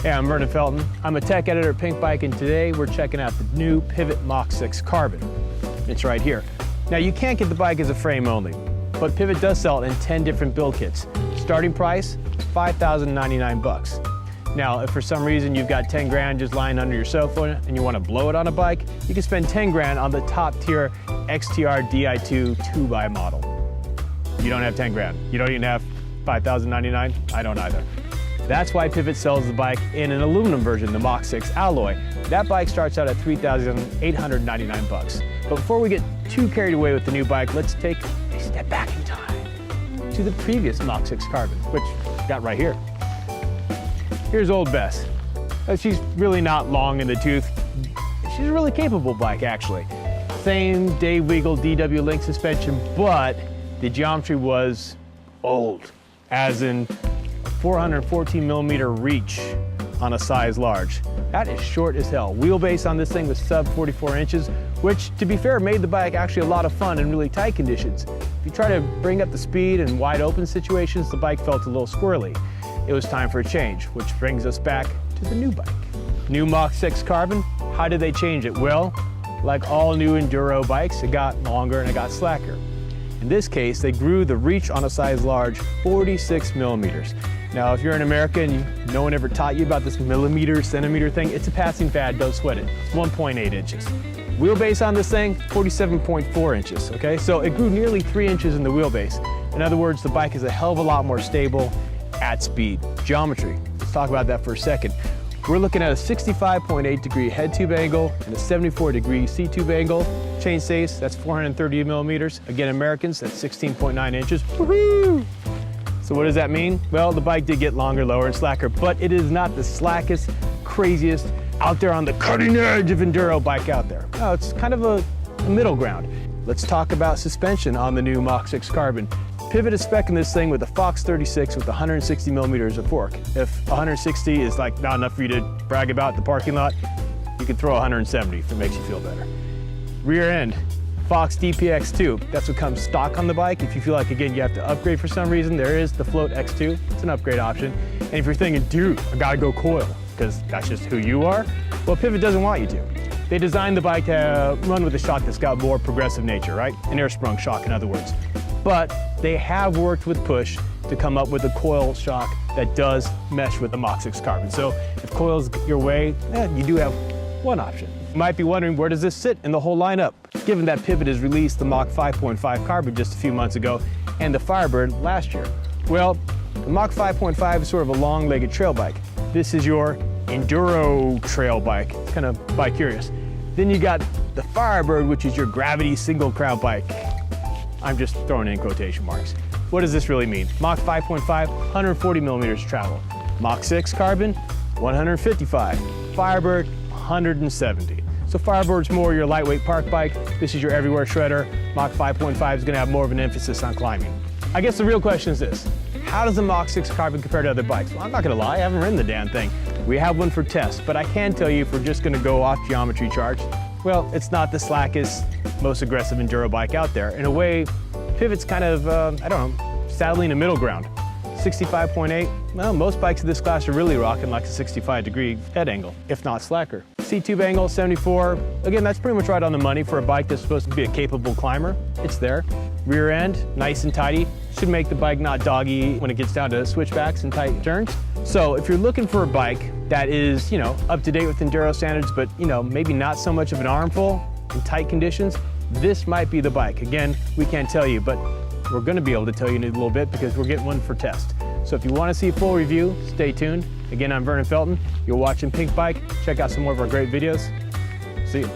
Hey, I'm Vernon Felton. I'm a tech editor at Pinkbike, and today we're checking out the new Pivot Mach 6 Carbon. It's right here. Now, you can't get the bike as a frame only, but Pivot does sell it in 10 different build kits. Starting price, $5,099. Now, if for some reason you've got 10 grand just lying under your sofa and you want to blow it on a bike, you can spend 10 grand on the top tier XTR Di2 2x model. You don't have 10 grand. You don't even have $5,099. I don't either. That's why Pivot sells the bike in an aluminum version, the Mach 6 alloy. That bike starts out at $3,899. But before we get too carried away with the new bike, let's take a step back in time to the previous Mach 6 Carbon, which got right here. Here's old Bess. She's really not long in the tooth. She's a really capable bike, actually. Same Dave Weagle DW Link suspension, but the geometry was old, as in 414 millimeter reach on a size large. That is short as hell. Wheelbase on this thing was sub 44 inches, which, to be fair, made the bike actually a lot of fun in really tight conditions. If you try to bring up the speed in wide open situations, the bike felt a little squirrely. It was time for a change, which brings us back to the new bike. New Mach 6 Carbon, how did they change it? Well, like all new enduro bikes, it got longer and it got slacker. In this case, they grew the reach on a size large 46 millimeters. Now, if you're in America and no one ever taught you about this millimeter, centimeter thing, it's a passing fad, don't sweat it. It's 1.8 inches. Wheelbase on this thing, 47.4 inches, okay? So it grew nearly 3 inches in the wheelbase. In other words, the bike is a hell of a lot more stable at speed. Geometry, let's talk about that for a second. We're looking at a 65.8 degree head tube angle and a 74 degree seat tube angle. Chain stays, that's 430 millimeters. Again, Americans, that's 16.9 inches. Woohoo! So what does that mean? Well, the bike did get longer, lower, and slacker, but it is not the slackest, craziest, out there on the cutting edge of enduro bike out there. No, it's kind of a middle ground. Let's talk about suspension on the new Mach 6 Carbon. Pivot is speccing this thing with a Fox 36 with 160 millimeters of fork. If 160 is like not enough for you to brag about in the parking lot, you can throw 170 if it makes you feel better. Rear end, Fox DPX2. That's what comes stock on the bike. If you feel like, again, you have to upgrade for some reason, there is the Float X2. It's an upgrade option. And if you're thinking, dude, I gotta go coil, because that's just who you are, well, Pivot doesn't want you to. They designed the bike to run with a shock that's got more progressive nature, right? An air sprung shock, in other words. But they have worked with Push to come up with a coil shock that does mesh with the Mach 6 Carbon. So if coil's your way, you do have one option. You might be wondering, where does this sit in the whole lineup? Given that Pivot has released the Mach 5.5 Carbon just a few months ago and the Firebird last year. Well, the Mach 5.5 is sort of a long-legged trail bike. This is your enduro trail bike. It's kind of bi-curious. Then you got the Firebird, which is your gravity single crown bike. I'm just throwing in quotation marks. What does this really mean? Mach 5.5, 140 millimeters travel. Mach 6 Carbon, 155. Firebird, 170. So Firebird's more your lightweight park bike. This is your everywhere shredder. Mach 5.5 is gonna have more of an emphasis on climbing. I guess the real question is this: how does the Mach 6 Carbon compare to other bikes? Well, I'm not gonna lie, I haven't ridden the damn thing. We have one for test, but I can tell you, if we're just gonna go off geometry charts, well, it's not the slackest, most aggressive enduro bike out there. In a way, Pivot's kind of, I don't know, saddling a middle ground. 65.8, well, most bikes of this class are really rocking like a 65 degree head angle, if not slacker. Seat tube angle, 74. Again, that's pretty much right on the money for a bike that's supposed to be a capable climber. It's there. Rear end, nice and tidy. Should make the bike not doggy when it gets down to switchbacks and tight turns. So if you're looking for a bike that is, up to date with enduro standards, but, maybe not so much of an armful in tight conditions, this might be the bike. Again, we can't tell you, but we're gonna be able to tell you in a little bit because we're getting one for test. So if you wanna see a full review, stay tuned. Again, I'm Vernon Felton. You're watching Pinkbike. Check out some more of our great videos. See you.